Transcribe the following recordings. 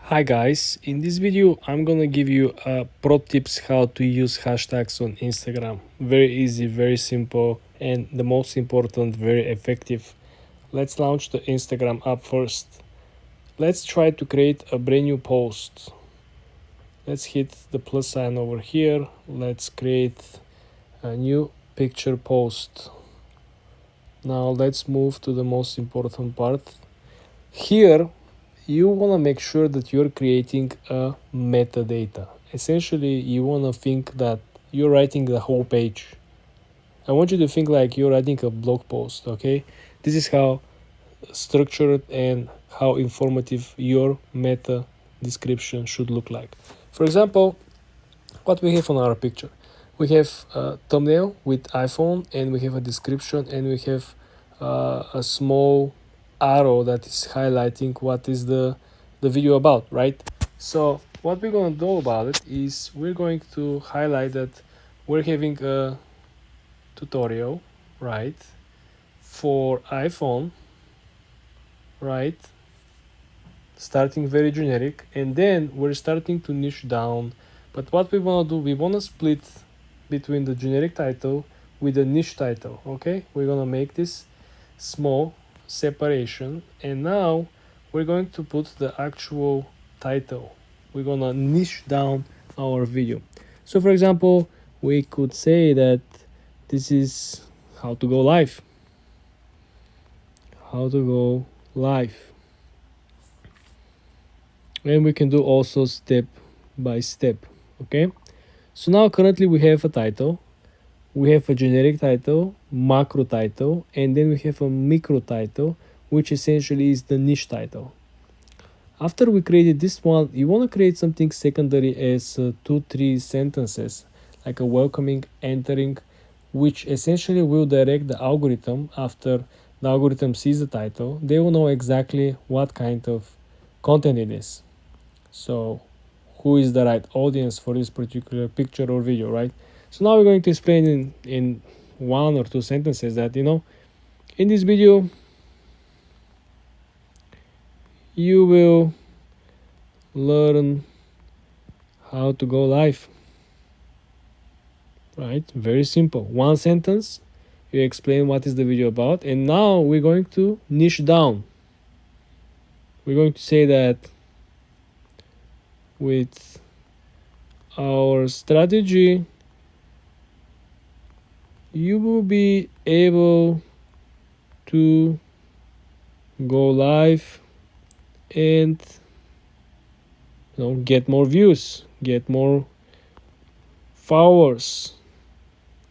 Hi guys, in this video I'm gonna give you pro tips how to use hashtags on Instagram. Very easy, very simple, and the most important, very effective. Let's launch the Instagram app first. Let's try to create a brand new post. Let's hit the plus sign over here. Let's create a new picture post. Now let's move to the most important part. Here you want to make sure that you're creating a metadata. Essentially, you want to think that you're writing the whole page. I want you to think like you're writing a blog post, okay? This is how structured and how informative your meta description should look like. For example, what we have on our picture. We have a thumbnail with iPhone, and we have a description, and we have a small arrow that is highlighting what is the video about, right? So what we're going to do about it is we're going to highlight that we're having a tutorial, right, for iPhone, right, starting very generic, and then we're starting to niche down. But what we want to do, we want to split between the generic title with the niche title. Okay, we're gonna make this small separation, and now we're going to put the actual title. We're gonna niche down our video. So for example, we could say that this is how to go live. How to go live. And we can do also step by step. Okay, so now currently we have a title, we have a generic title, macro title, and then we have a micro title, which essentially is the niche title. After we created this one, you want to create something secondary as 2-3 sentences, like a welcoming, entering, which essentially will direct the algorithm. After the algorithm sees the title, they will know exactly what kind of content it is. So who is the right audience for this particular picture or video, right? So now we're going to explain in 1 or 2 sentences that, in this video, you will learn how to go live, right? Very simple. 1 sentence, you explain what is the video about, and now we're going to niche down. We're going to say that with our strategy, you will be able to go live and get more views, get more followers,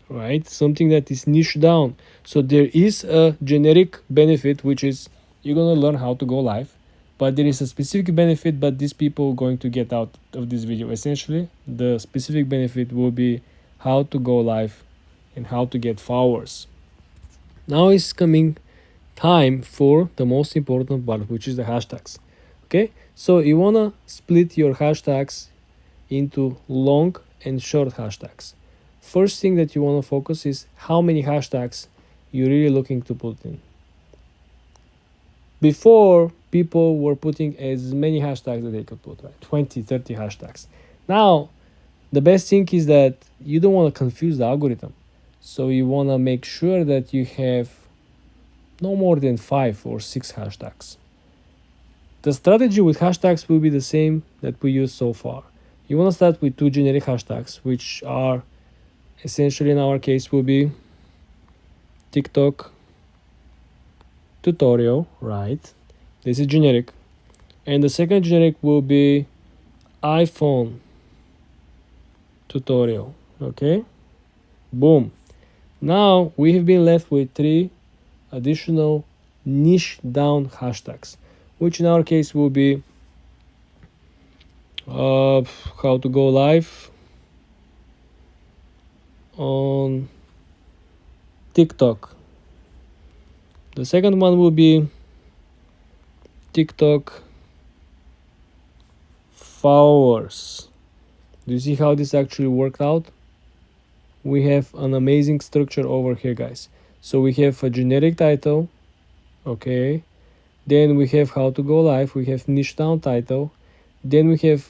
right? Something that is niche down. So there is a generic benefit, which is you're gonna learn how to go live, but there is a specific benefit that these people are going to get out of this video. Essentially, the specific benefit will be how to go live and how to get followers. Now is coming time for the most important part, which is the hashtags. Okay, so you wanna split your hashtags into long and short hashtags. First thing that you wanna focus is how many hashtags you're really looking to put in. Before, people were putting as many hashtags that they could put, right? 20, 30 hashtags. Now, the best thing is that you don't want to confuse the algorithm. So you want to make sure that you have no more than 5 or 6 hashtags. The strategy with hashtags will be the same that we used so far. You want to start with 2 generic hashtags, which are essentially in our case will be TikTok tutorial, right? This is generic. And the second generic will be iPhone tutorial. Okay, boom. Now we have been left with 3 additional niche down hashtags, which in our case will be how to go live on TikTok. The second one will be TikTok followers. Do you see how this actually worked out? We have an amazing structure over here, guys. So we have a generic title, okay, then we have how to go live, we have niche down title, Then we have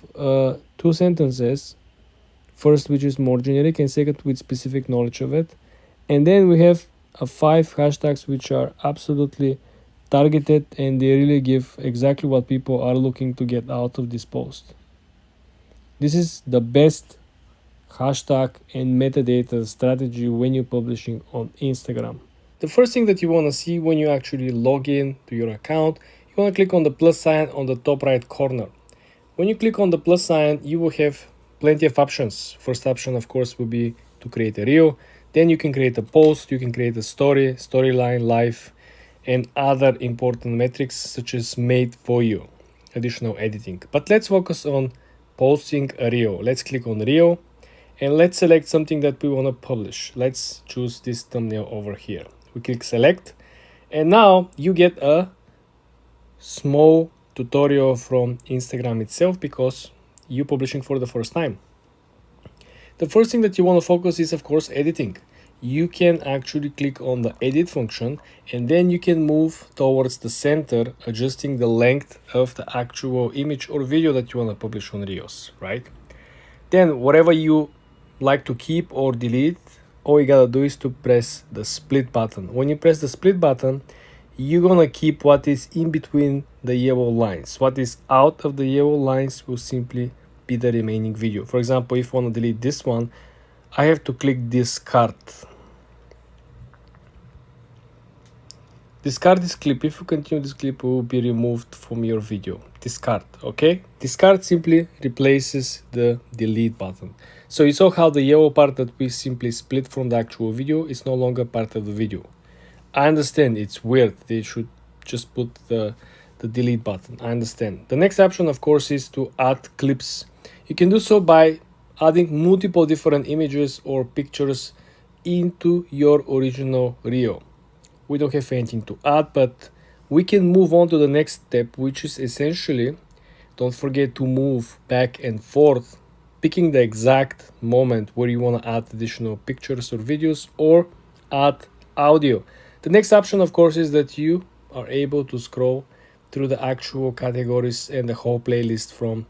two sentences. First, which is more generic, and second, with specific knowledge of it. And then we have 5 hashtags which are absolutely targeted, and they really give exactly what people are looking to get out of this post. This is the best hashtag and metadata strategy when you're publishing on Instagram. The first thing that you want to see when you actually log in to your account, you want to click on the plus sign on the top right corner. When you click on the plus sign, you will have plenty of options. First option, of course, will be to create a reel. Then you can create a post, you can create a story, storyline, live, and other important metrics such as made for you, additional editing. But let's focus on posting a reel. Let's click on reel and let's select something that we want to publish. Let's choose this thumbnail over here. We click select, and now you get a small tutorial from Instagram itself because you're publishing for the first time. The first thing that you want to focus is, of course, editing. You can actually click on the edit function, and then you can move towards the center, adjusting the length of the actual image or video that you want to publish on Reels, right? Then whatever you like to keep or delete, all you gotta do is to press the split button. When you press the split button, you're gonna keep what is in between the yellow lines. What is out of the yellow lines will simply be the remaining video. For example, if I want to delete this one, I have to click discard. Discard this clip. If you continue, this clip will be removed from your video. Discard, okay? Discard simply replaces the delete button. So you saw how the yellow part that we simply split from the actual video is no longer part of the video. I understand it's weird. They should just put the delete button. I understand. The next option, of course, is to add clips. You can do so by adding multiple different images or pictures into your original reel. We don't have anything to add, but we can move on to the next step, which is essentially, don't forget to move back and forth, picking the exact moment where you want to add additional pictures or videos or add audio. The next option, of course, is that you are able to scroll through the actual categories and the whole playlist from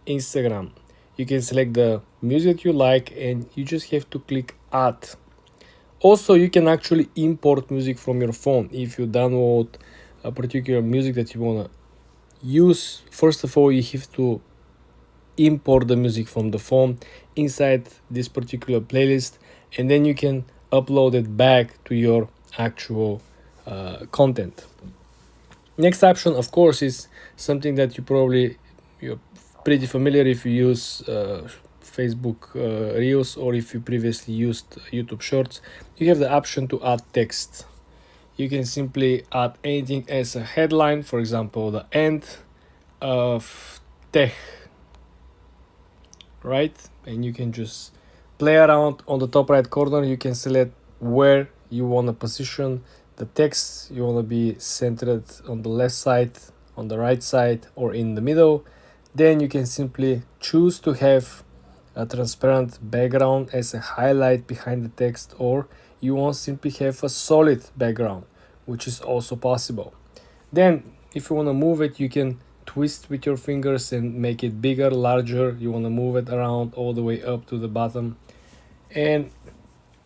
Instagram. You can select the music you like and you just have to click add. Also, you can actually import music from your phone. If you download a particular music that you want to use, first of all, you have to import the music from the phone inside this particular playlist, and then you can upload it back to your actual content. Next option, of course, is something that you're pretty familiar if you use Facebook Reels or if you previously used YouTube Shorts. You have the option to add text. You can simply add anything as a headline, for example, the end of tech, right? And you can just play around on the top right corner. You can select where you want to position the text. You want to be centered on the left side, on the right side, or in the middle. Then you can simply choose to have a transparent background as a highlight behind the text, or you want to simply have a solid background, which is also possible. Then if you want to move it, you can twist with your fingers and make it bigger, larger. You want to move it around all the way up to the bottom, and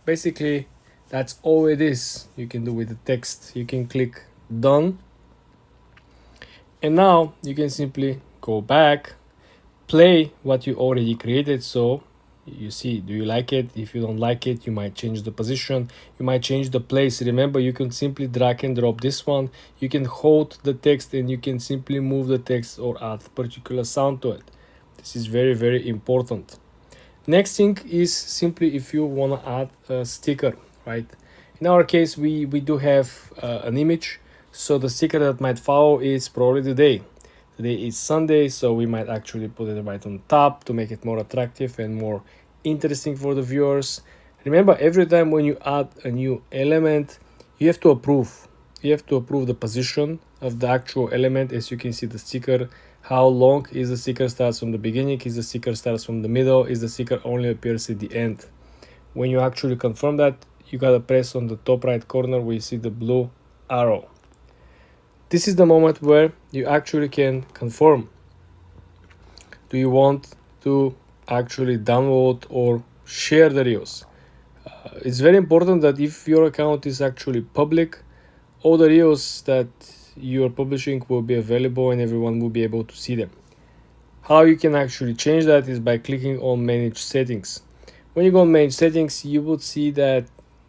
basically that's all it is you can do with the text. You can click done, and now you can simply go back, play what you already created. So you see, do you like it? If you don't like it, you might change the position, you might change the place. Remember, you can simply drag and drop this one. You can hold the text and you can simply move the text or add particular sound to it. This is very, very important. Next thing is simply if you want to add a sticker, right? In our case, we do have an image, so the sticker that might follow is probably the day. Today is Sunday, so we might actually put it right on top to make it more attractive and more interesting for the viewers. Remember, every time when you add a new element, you have to approve. You have to approve the position of the actual element. As you can see, the sticker, how long is the sticker starts from the beginning, is the sticker starts from the middle, is the sticker only appears at the end. When you actually confirm that, you gotta press on the top right corner where you see the blue arrow. This is the moment where you actually can confirm. Do you want to actually download or share the reels? It's very important that if your account is actually public, all the reels that you are publishing will be available and everyone will be able to see them. How you can actually change that is by clicking on manage settings. When you go on manage settings, you would see that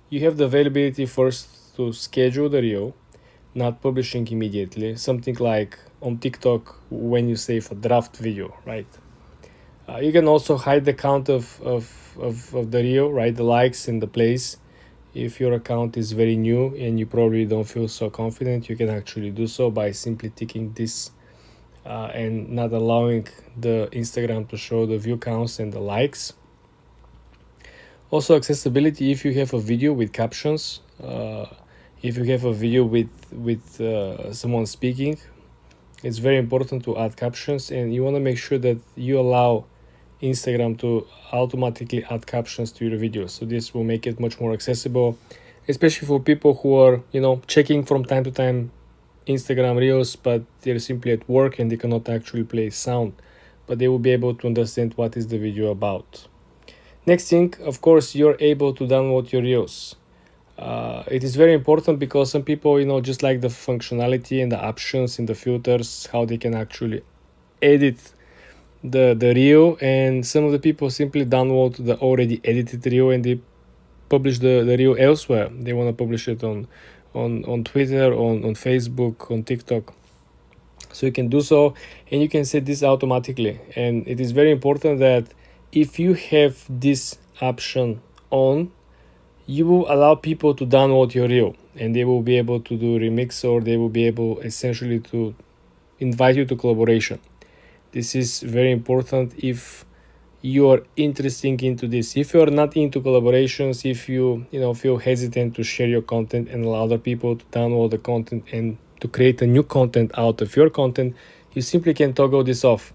you have the availability first to schedule the reel, not publishing immediately, something like on TikTok when you save a draft video, right? You can also hide the count of the reel, right? The likes and the plays. If your account is very new and you probably don't feel so confident, you can actually do so by simply ticking this and not allowing the Instagram to show the view counts and the likes. Also, accessibility. If you have a video with captions, if you have a video with someone speaking, it's very important to add captions, and you want to make sure that you allow Instagram to automatically add captions to your videos. So this will make it much more accessible, especially for people who are, checking from time to time Instagram reels, but they're simply at work and they cannot actually play sound, but they will be able to understand what is the video about. Next thing, of course, you're able to download your reels. It is very important because some people, just like the functionality and the options and the filters, how they can actually edit the reel, and some of the people simply download the already edited reel and they publish the reel elsewhere. They want to publish it on Twitter, on Facebook, on TikTok. So you can do so, and you can set this automatically. And it is very important that if you have this option on, you will allow people to download your reel and they will be able to do remix, or they will be able essentially to invite you to collaboration. This is very important if you are interested into this. If you are not into collaborations, if you feel hesitant to share your content and allow other people to download the content and to create a new content out of your content, you simply can toggle this off.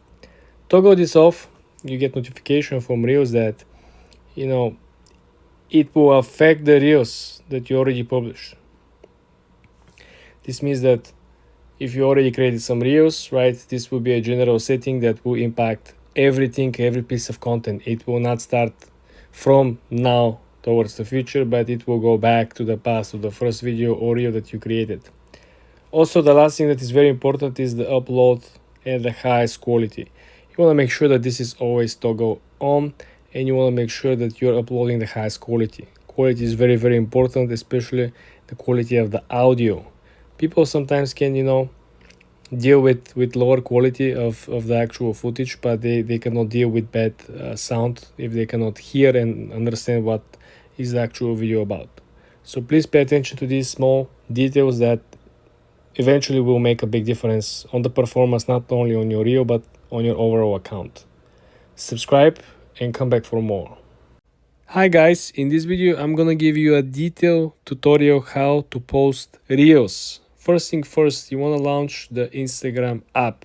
Toggle this off, you get notification from reels that it will affect the reels that you already published. This means that if you already created some reels, right, this will be a general setting that will impact everything, every piece of content. It will not start from now towards the future, but it will go back to the past, to the first video or reel that you created. Also, the last thing that is very important is the upload at the highest quality. You want to make sure that this is always toggle on, and you want to make sure that you're uploading the highest quality. Quality is very, very important, especially the quality of the audio. People sometimes can, deal with lower quality of the actual footage, but they cannot deal with bad sound if they cannot hear and understand what is the actual video about. So please pay attention to these small details that eventually will make a big difference on the performance, not only on your reel, but on your overall account. Subscribe and come back for more. Hi guys, in this video I'm gonna give you a detailed tutorial how to post reels. First thing first, you want to launch the Instagram app.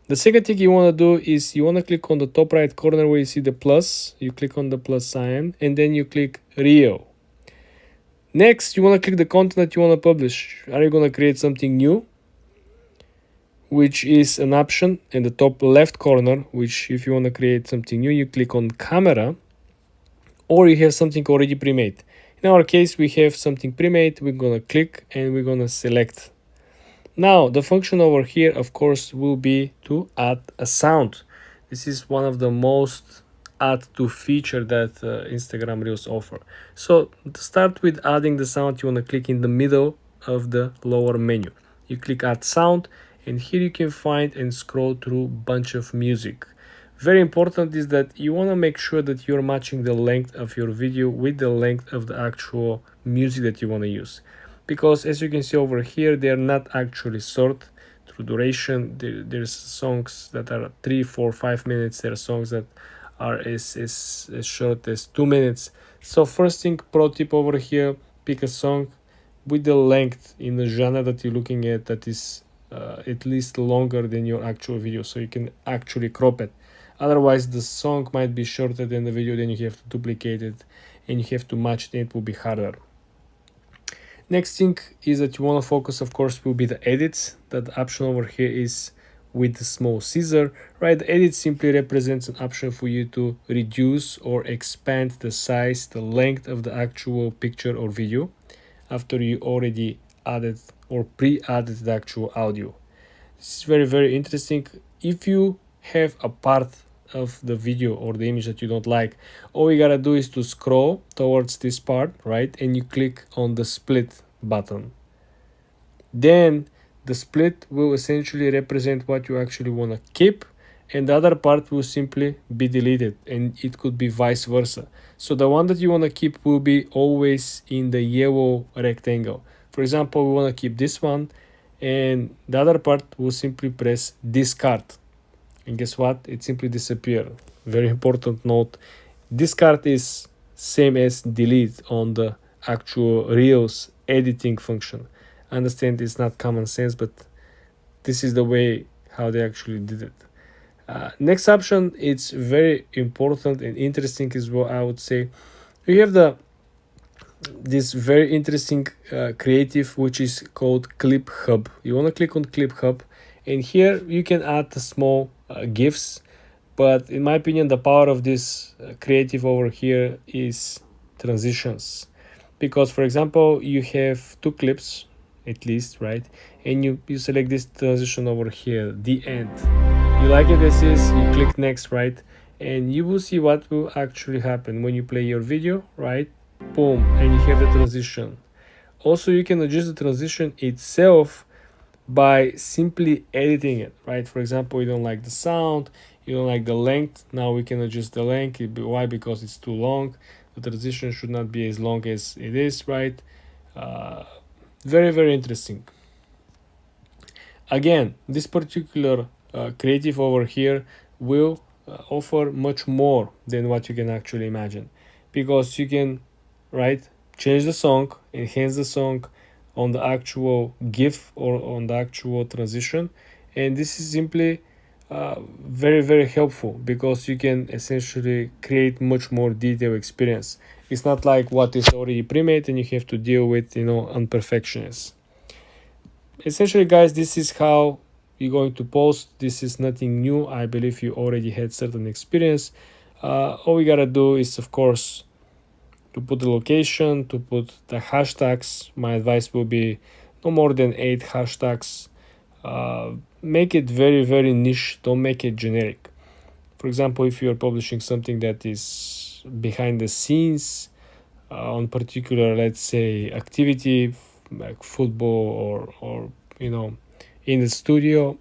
The second thing you want to do is you want to click on the top right corner where you see the plus. You click on the plus sign and then you click reel. Next, you want to click the content that you want to publish. Are you going to create something new? Which is an option in the top left corner, which if you want to create something new, you click on camera, or you have something already pre-made. In our case, we have something pre-made. We're going to click and we're going to select. Now, the function over here, of course, will be to add a sound. This is one of the most add to feature that Instagram Reels offer. So to start with adding the sound, you want to click in the middle of the lower menu. You click add sound, and here you can find and scroll through a bunch of music. Very important is that you want to make sure that you're matching the length of your video with the length of the actual music that you want to use. Because as you can see over here, they are not actually short through duration. There's songs that are 3, 4, 5 minutes. There are songs that are as short as 2 minutes. So first thing, pro tip over here, pick a song with the length in the genre that you're looking at that is at least longer than your actual video, so you can actually crop it. Otherwise, the song might be shorter than the video, then you have to duplicate it and you have to match it, and it will be harder. Next thing is that you want to focus, of course, will be the edits. That option over here is with the small scissor, right? The edit simply represents an option for you to reduce or expand the size, the length of the actual picture or video after you already added or pre-added the actual audio. This is very, very interesting. If you have a part of the video or the image that you don't like, all you gotta do is to scroll towards this part, right? And you click on the split button. Then the split will essentially represent what you actually want to keep, and the other part will simply be deleted, and it could be vice versa. So the one that you want to keep will be always in the yellow rectangle. For example, we want to keep this one, and the other part will simply press discard, and guess what? It simply disappears. Very important note: discard is same as delete on the actual Reels editing function. I understand it's not common sense, but this is the way how they actually did it. Next option, it's very important and interesting as well, I would say. You have this very interesting creative, which is called Clip Hub. You want to click on Clip Hub, and here you can add the small GIFs. But in my opinion, the power of this creative over here is transitions. Because, for example, you have two clips at least, right? And you select this transition over here, the end. You like it as is, you click next, right? And you will see what will actually happen when you play your video, right? Boom, and you have the transition. Also, you can adjust the transition itself by simply editing it, right? For example, you don't like the sound, you don't like the length. Now we can adjust the length. Why? Because it's too long. The transition should not be as long as it is, right? Very, very interesting. Again, this particular creative over here will offer much more than what you can actually imagine, because you can, right, change the song, enhance the song on the actual GIF or on the actual transition, and this is simply very, very helpful because you can essentially create much more detailed experience. It's not like what is already pre-made and you have to deal with, imperfections. Essentially, guys, this is how you're going to post. This is nothing new. I believe you already had certain experience. All we gotta do is, of course, to put the location, to put the hashtags. My advice will be no more than 8 hashtags. Make it very, very niche. Don't make it generic. For example, if you're publishing something that is behind the scenes on particular, let's say, activity like football or in the studio,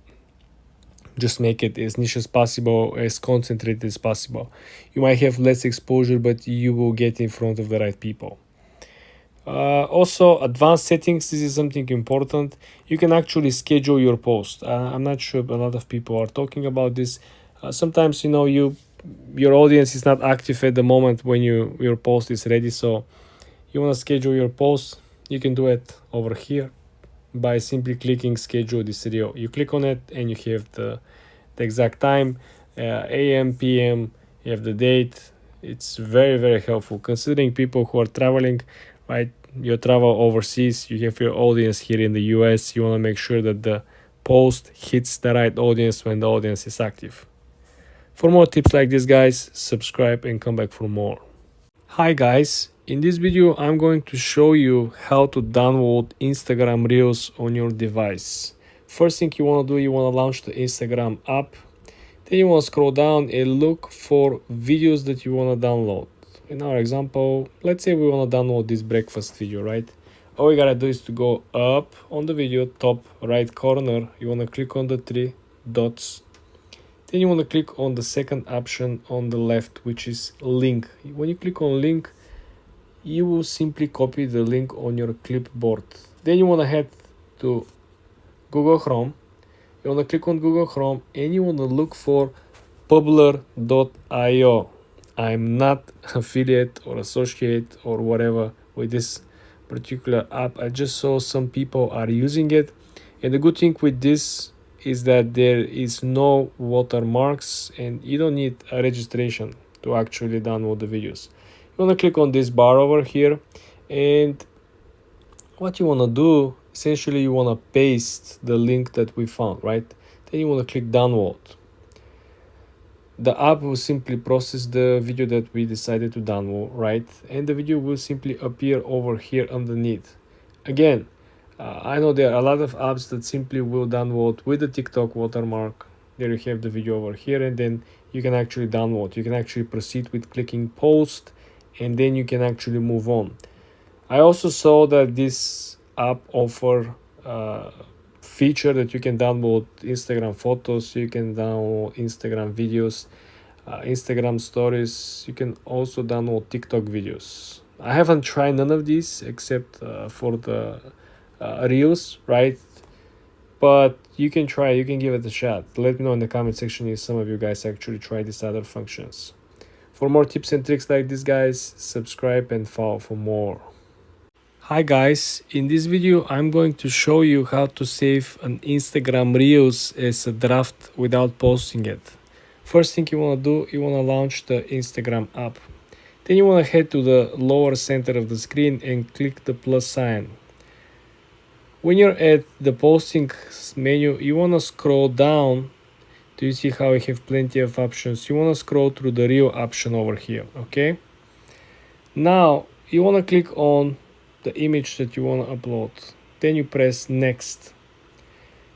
just make it as niche as possible, as concentrated as possible. You might have less exposure, but you will get in front of the right people. Also, advanced settings. This is something important. You can actually schedule your post. I'm not sure a lot of people are talking about this. Sometimes your audience is not active at the moment when your post is ready, so you want to schedule your post. You can do it over here by simply clicking schedule this video. You click on it and you have the exact time, AM, PM, you have the date. It's very, very helpful considering people who are traveling, right? You travel overseas, you have your audience here in the US. You want to make sure that the post hits the right audience when the audience is active. For more tips like this, guys, subscribe and come back for more. Hi guys, in this video I'm going to show you how to download Instagram Reels on your device. First thing you want to do, you want to launch the Instagram app. Then you want to scroll down and look for videos that you want to download. In our example, let's say we want to download this breakfast video, right? All you gotta do is to go up on the video, top right corner. You want to click on the 3 dots. Then you want to click on the second option on the left, which is link. When you click on link, you will simply copy the link on your clipboard. Then you want to head to Google Chrome. You want to click on Google Chrome and you want to look for Publer.io. I'm not affiliate or associate or whatever with this particular app. I just saw some people are using it. And the good thing with this is that there is no watermarks and you don't need a registration to actually download the videos. You want to click on this bar over here, and what you want to do, essentially you want to paste the link that we found, right? Then you want to click download. The app will simply process the video that we decided to download, right? And the video will simply appear over here underneath. Again, I know there are a lot of apps that simply will download with the TikTok watermark. There you have the video over here, and then you can actually download. You can actually proceed with clicking post, and then you can actually move on. I also saw that this app offer feature that you can download Instagram photos, you can download Instagram videos, Instagram stories. You can also download TikTok videos. I haven't tried none of these except for the reels, right? But you can try, you can give it a shot. Let me know in the comment section if some of you guys actually try these other functions. For more tips and tricks like this, guys, subscribe and follow for more. Hi guys, in this video I'm going to show you how to save an Instagram Reels as a draft without posting it. First thing you want to do, you want to launch the Instagram app. Then you want to head to the lower center of the screen and click the plus sign. When you're at the posting menu, you want to scroll down. Do you see how I have plenty of options? You want to scroll through the Reel option over here, okay? Now you want to click on the image that you want to upload. Then you press next.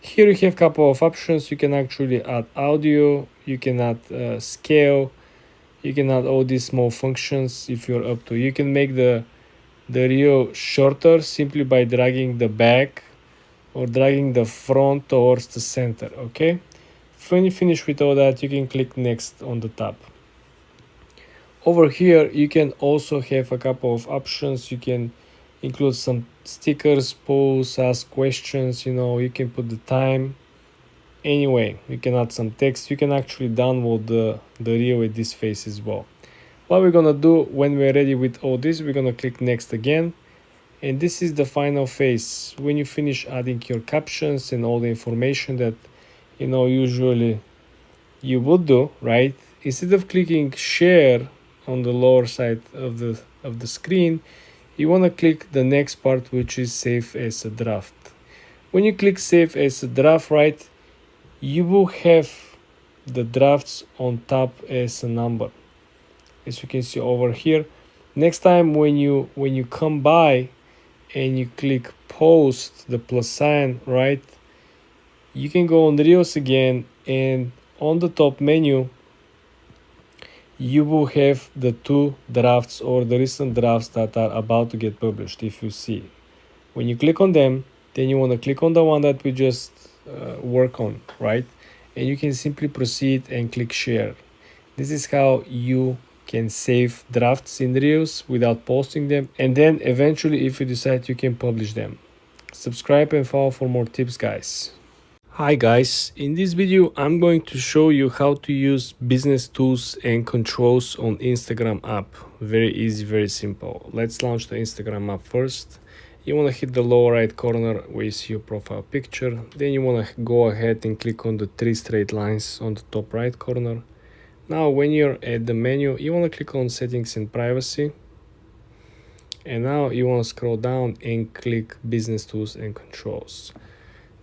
Here you have a couple of options. You can actually add audio, you can add scale, you can add all these small functions if you're up to. You can make the reel shorter simply by dragging the back or dragging the front towards the center, okay? When you finish with all that, you can click next on the top. Over here you can also have a couple of options. You can include some stickers, polls, ask questions, you can put the time. Anyway, you can add some text. You can actually download the reel with this face as well. What we're gonna do when we're ready with all this, we're gonna click next again. And this is the final phase. When you finish adding your captions and all the information that usually you would do, right? Instead of clicking share on the lower side of the screen, you want to click the next part, which is save as a draft. When you click save as a draft, right, you will have the drafts on top as a number, as you can see over here. Next time when you come by and you click post, the plus sign, right, you can go on Reels again, and on the top menu you will have the two drafts or the recent drafts that are about to get published. If you see, when you click on them, then you want to click on the one that we just work on, right? And you can simply proceed and click share. This is how you can save drafts in Reels without posting them, and then eventually, if you decide, you can publish them. Subscribe and follow for more tips, guys. Hi guys, in this video I'm going to show you how to use business tools and controls on Instagram app. Very easy, very simple. Let's launch the Instagram app first. You want to hit the lower right corner where you see your profile picture. Then you want to go ahead and click on the three straight lines on the top right corner. Now when you're at the menu, you want to click on settings and privacy. And now you want to scroll down and click business tools and controls.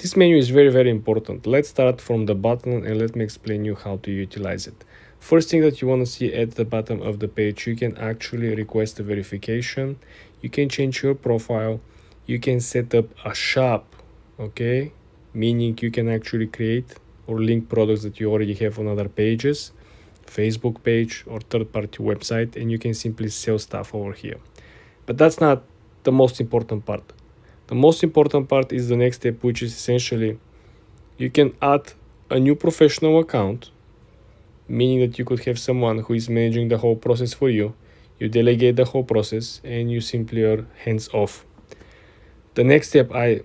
This menu is very, very important. Let's start from the bottom and let me explain you how to utilize it. First thing that you want to see at the bottom of the page, you can actually request a verification. You can change your profile. You can set up a shop, okay? Meaning you can actually create or link products that you already have on other pages, Facebook page or third-party website, and you can simply sell stuff over here. But that's not the most important part. The most important part is the next step, which is essentially you can add a new professional account, meaning that you could have someone who is managing the whole process for you. You delegate the whole process and you simply are hands off. The next step, I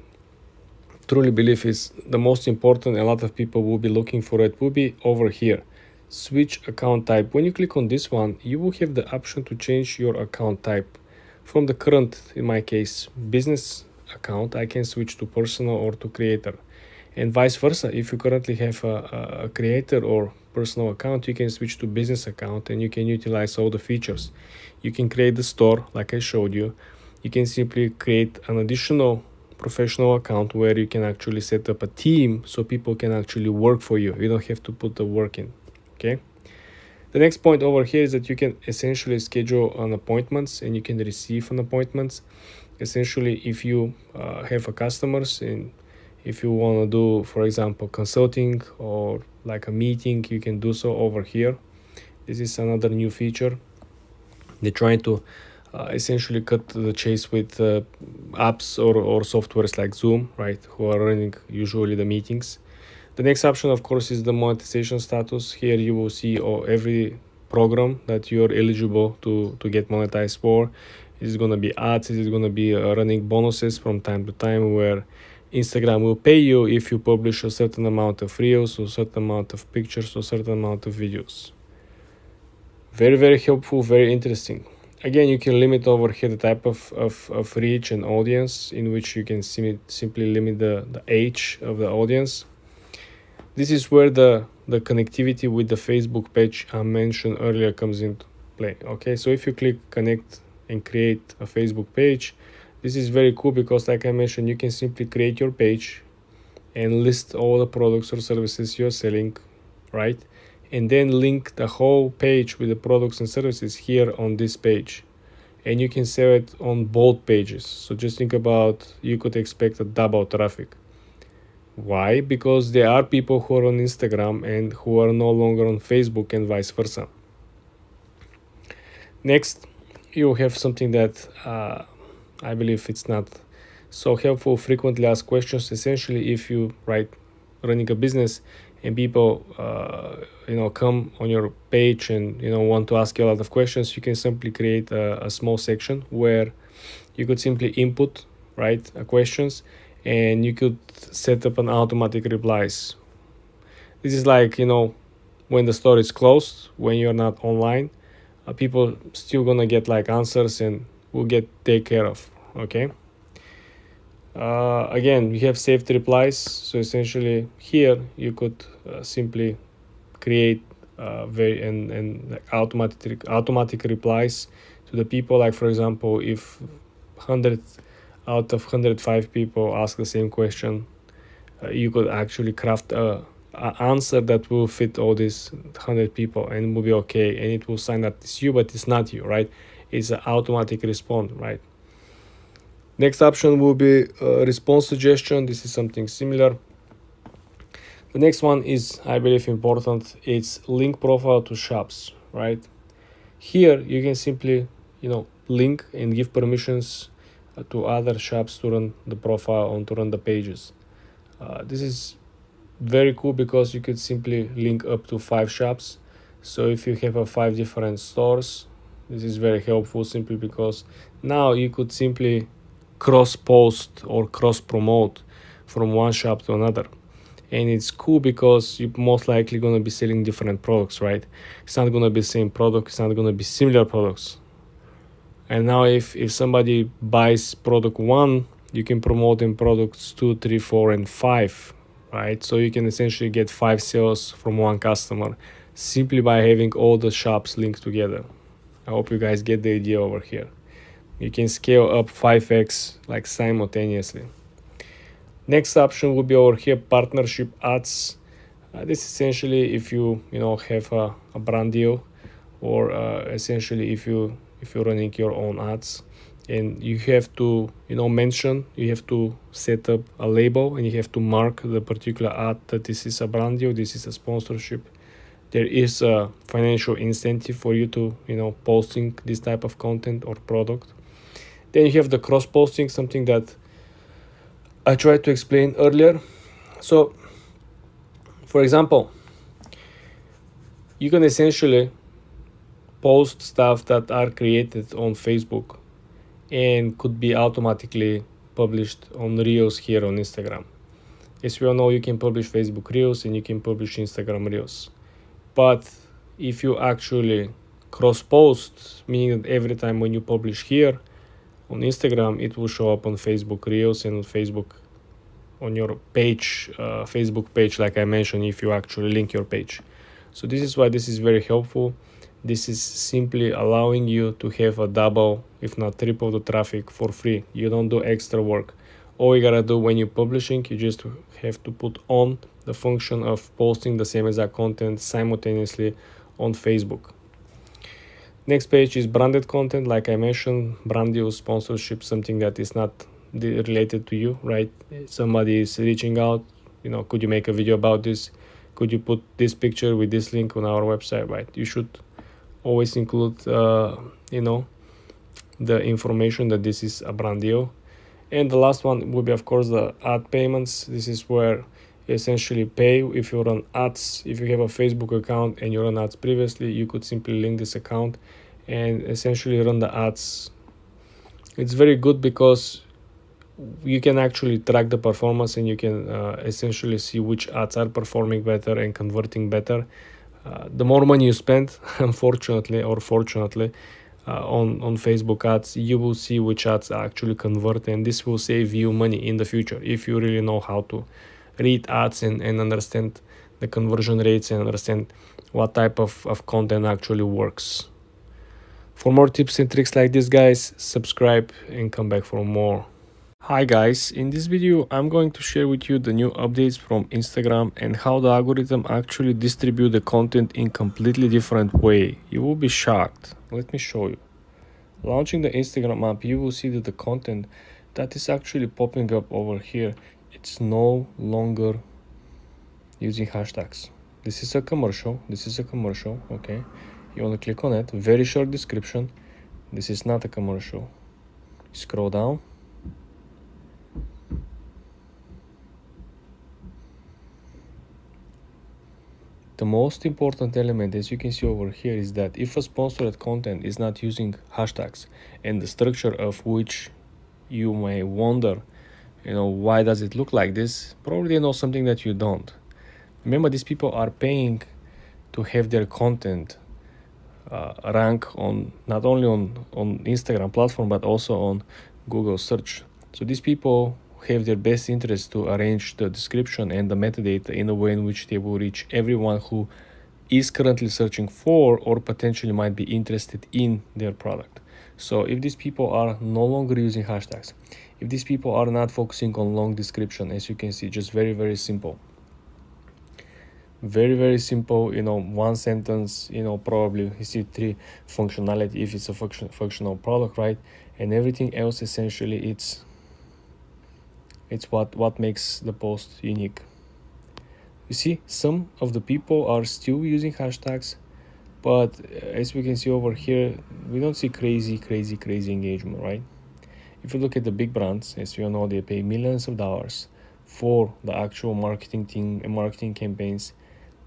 truly believe, is the most important. A lot of people will be looking for it, will be over here. Switch account type. When you click on this one, you will have the option to change your account type. From the current, in my case, business account, I can switch to personal or to creator, and vice versa. If you currently have a creator or personal account, you can switch to business account and you can utilize all the features. You can create the store like I showed you. You can simply create an additional professional account where you can actually set up a team so people can actually work for you. You don't have to put the work in. Okay. The next point over here is that you can essentially schedule on appointments and you can receive on appointments. Essentially, if you have a customers and if you want to do, for example, consulting or like a meeting, you can do so over here. This is another new feature. They're trying to essentially cut the chase with apps or softwares like Zoom, right, who are running usually the meetings. The next option, of course, is the monetization status. Here you will see every program that you're eligible to get monetized for. It is going to be ads. It is going to be running bonuses from time to time where Instagram will pay you if you publish a certain amount of reels or certain amount of pictures or certain amount of videos. Very, very helpful, very interesting. Again, you can limit over here the type of reach and audience in which you can simply limit the age of the audience. This is where the connectivity with the Facebook page I mentioned earlier comes into play. Okay, so if you click connect and create a Facebook page, this is very cool because, like I mentioned, you can simply create your page and list all the products or services you're selling, right? And then link the whole page with the products and services here on this page. And you can sell it on both pages. So just think about, you could expect a double traffic. Why? Because there are people who are on Instagram and who are no longer on Facebook and vice versa. Next, you have something that I believe it's not so helpful. Frequently asked questions. Essentially, if you running a business and people come on your page and want to ask you a lot of questions, you can simply create a small section where you could simply input questions, and you could set up an automatic replies. This is like when the store is closed, when you're not online, people still gonna get answers and will get taken care of. Okay. Again, you have saved replies. So essentially here you could simply create automatic replies to the people. Like, for example, if 100 out of 105 people ask the same question, you could actually craft a answer that will fit all these 100 people and will be okay, and it will sign that it's you, but it's not you, right? It's an automatic response, right? Next option will be response suggestion. This is something similar. The next one is, I believe, important. It's link profile to shops, right? Here you can simply link and give permissions to other shops to run the profile and to run the pages. This is very cool because you could simply link up to 5 shops. So if you have 5 different stores, this is very helpful, simply because now you could simply cross post or cross promote from one shop to another. And it's cool because you're most likely going to be selling different products, right? It's not going to be the same product. It's not going to be similar products. And now if somebody buys product 1, you can promote in products 2, 3, 4, and 5, right? So you can essentially get 5 sales from one customer simply by having all the shops linked together. I hope you guys get the idea over here. You can scale up 5x simultaneously. Next option will be over here, partnership ads. This essentially if you have a brand deal, or essentially if you're running your own ads, and you have to mention, you have to set up a label and you have to mark the particular ad that this is a brand deal, this is a sponsorship. There is a financial incentive for you to posting this type of content or product. Then you have the cross posting, something that I tried to explain earlier. So for example, you can essentially post stuff that are created on Facebook and could be automatically published on Reels here on Instagram. As we all know, you can publish Facebook Reels and you can publish Instagram Reels. But if you actually cross post, meaning that every time when you publish here on Instagram, it will show up on Facebook Reels and on Facebook, on your page, Facebook page, like I mentioned, if you actually link your page. So this is why this is very helpful. This is simply allowing you to have a double, if not triple the traffic for free. You don't do extra work. All you gotta do when you're publishing, you just have to put on the function of posting the same exact content simultaneously on Facebook. Next page is branded content. Like I mentioned, brand deals, sponsorship, something that is not related to you, right? Somebody is reaching out, could you make a video about this? Could you put this picture with this link on our website, right? You should always include, the information that this is a brand deal. And the last one will be, of course, the ad payments. This is where you essentially pay if you run ads. If you have a Facebook account and you run ads previously, you could simply link this account and essentially run the ads. It's very good because you can actually track the performance and you can essentially see which ads are performing better and converting better. The more money you spend, unfortunately or fortunately, on Facebook ads, you will see which ads actually convert, and this will save you money in the future if you really know how to read ads and understand the conversion rates and understand what type of content actually works. For more tips and tricks like this, guys, subscribe and come back for more. Hi guys, in this video I'm going to share with you the new updates from Instagram and how the algorithm actually distribute the content in completely different way. You will be shocked. Let me show you. Launching the Instagram app, you will see that the content that is actually popping up over here, it's no longer using hashtags. This is a commercial, okay? You want to click on it, very short description. This is not a commercial. Scroll down. The most important element, as you can see over here, is that if a sponsored content is not using hashtags, and the structure of which you may wonder, why does it look like this? Probably they know something that you don't. Remember, these people are paying to have their content rank on not only on Instagram platform but also on Google search. So these people have their best interest to arrange the description and the metadata in a way in which they will reach everyone who is currently searching for or potentially might be interested in their product. So if these people are no longer using hashtags, if these people are not focusing on long description, as you can see, just very, very simple. Very, very simple, one sentence, probably you see three functionality if it's a functional product, right? And everything else essentially it's what makes the post unique. You see, some of the people are still using hashtags, but as we can see over here, we don't see crazy engagement, right? If you look at the big brands, as you know, they pay millions of dollars for the actual marketing team and marketing campaigns.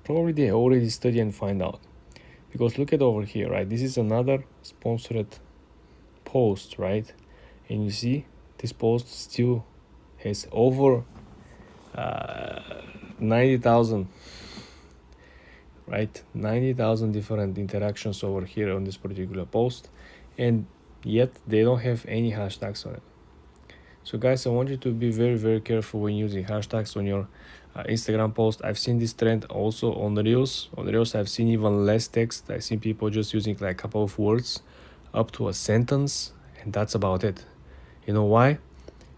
Probably they already study and find out. Because look at over here, right? This is another sponsored post, right? And you see this post still has over 90,000, right? 90,000 different interactions over here on this particular post, and yet they don't have any hashtags on it. So guys, I want you to be very, very careful when using hashtags on your Instagram post. I've seen this trend also on the Reels. On the Reels, I've seen even less text. I've seen people just using like a couple of words, up to a sentence, and that's about it. You know why?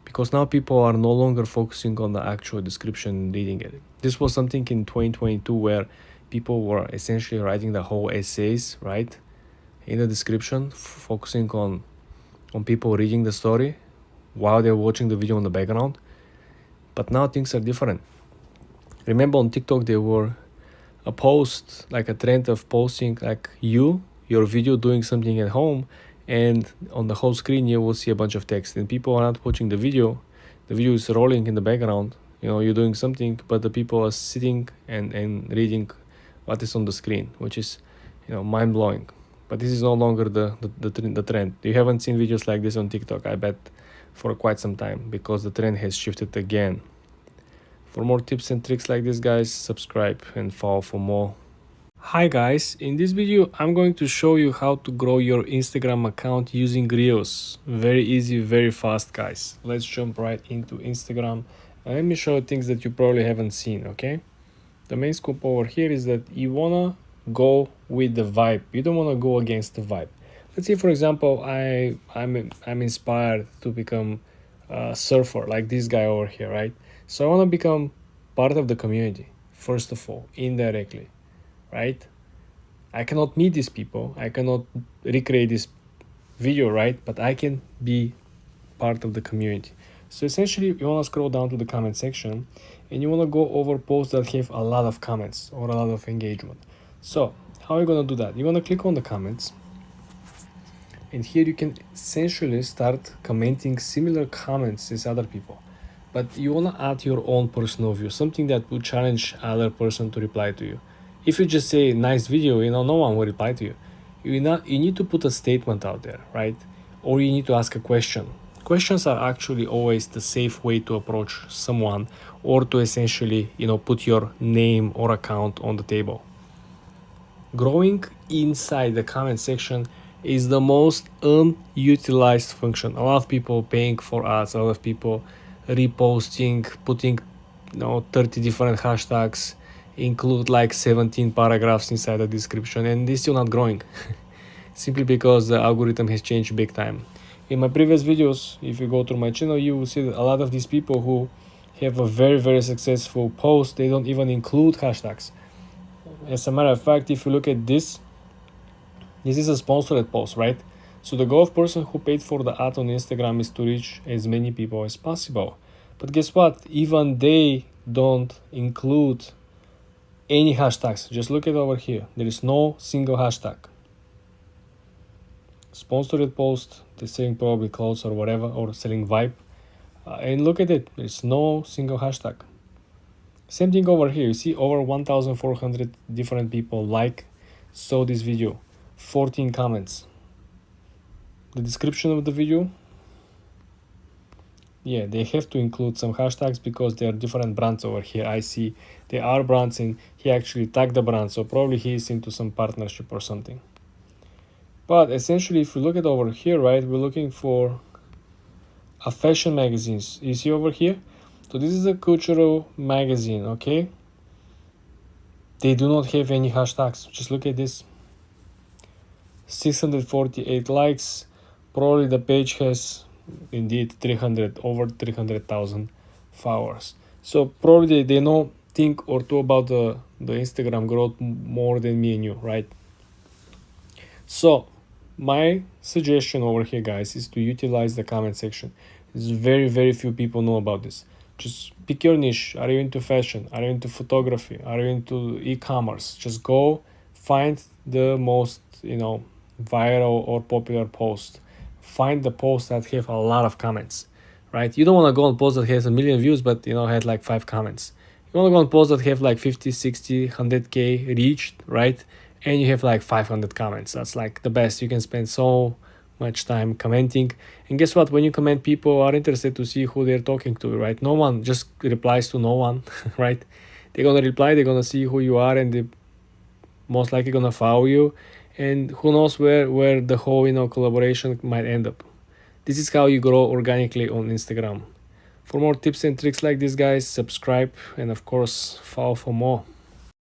Because now people are no longer focusing on the actual description and reading it. This was something in 2022 where people were essentially writing the whole essays, right, in the description, focusing on people reading the story while they're watching the video in the background. But now things are different. Remember on TikTok there were a post, like a trend of posting like your video doing something at home, and on the whole screen you will see a bunch of text, and people are not watching the video is rolling in the background, you're doing something, but the people are sitting and reading what is on the screen, which is mind-blowing. But this is no longer the trend. You haven't seen videos like this on TikTok, I bet, for quite some time, because the trend has shifted again. For more tips and tricks like this, guys, subscribe and follow for more. Hi guys, in this video I'm going to show you how to grow your Instagram account using Reels. Very easy, very fast, guys. Let's jump right into Instagram and let me show you things that you probably haven't seen, okay? The main scoop over here is that you wanna go with the vibe. You don't wanna go against the vibe. Let's say, for example, I'm inspired to become surfer like this guy over here, right? So I want to become part of the community, first of all, indirectly, right? I cannot meet these people, I cannot recreate this video, right? But I can be part of the community. So essentially, you want to scroll down to the comment section and you want to go over posts that have a lot of comments or a lot of engagement. So how are you going to do that? You want to click on the comments, and here you can essentially start commenting similar comments as other people, but you want to add your own personal view, something that will challenge other person to reply to you. If you just say nice video, no one will reply to you. You need to put a statement out there, right? Or you need to ask a question. Questions are actually always the safe way to approach someone, or to essentially put your name or account on the table. Growing inside the comment section is the most unutilized function. A lot of people paying for ads, a lot of people reposting, putting 30 different hashtags, include like 17 paragraphs inside the description, and this still not growing simply because the algorithm has changed big time. In my previous videos, if you go through my channel, you will see that a lot of these people who have a very successful post, they don't even include hashtags. As a matter of fact, if you look at this is a sponsored post, right? So the goal of person who paid for the ad on Instagram is to reach as many people as possible. But guess what? Even they don't include any hashtags. Just look at over here. There is no single hashtag. Sponsored post, they're selling probably clothes or whatever, or selling vibe. And look at it. There's no single hashtag. Same thing over here. You see over 1,400 different people saw this video. 14 comments. The description of the video, yeah, they have to include some hashtags because there are different brands over here. I see there are brands and he actually tagged the brand, so probably he is into some partnership or something. But essentially, if you look at over here, right, we're looking for a fashion magazines. You see over here? So this is a cultural magazine, okay? They do not have any hashtags. Just look at this. 648 likes. Probably the page has indeed over 300,000 followers. So probably they know think or two about the Instagram growth more than me and you, right? So my suggestion over here, guys, is to utilize the comment section. It's very few people know about this. Just pick your niche. Are you into fashion? Are you into photography? Are you into e-commerce? Just go find the most viral or popular post. Find the posts that have a lot of comments, right? You don't want to go on post that has 1 million views but had like 5 comments. You want to go on posts that have like 50, 60, 100k reached, right? And you have like 500 comments. That's like the best. You can spend so much time commenting, and guess what? When you comment, people are interested to see who they're talking to, right? No one just replies to no one right? They're gonna reply, they're gonna see who you are, and they most likely gonna follow you, and who knows where the whole collaboration might end up. This is how you grow organically on Instagram. For more tips and tricks like this, guys, subscribe and of course follow for more.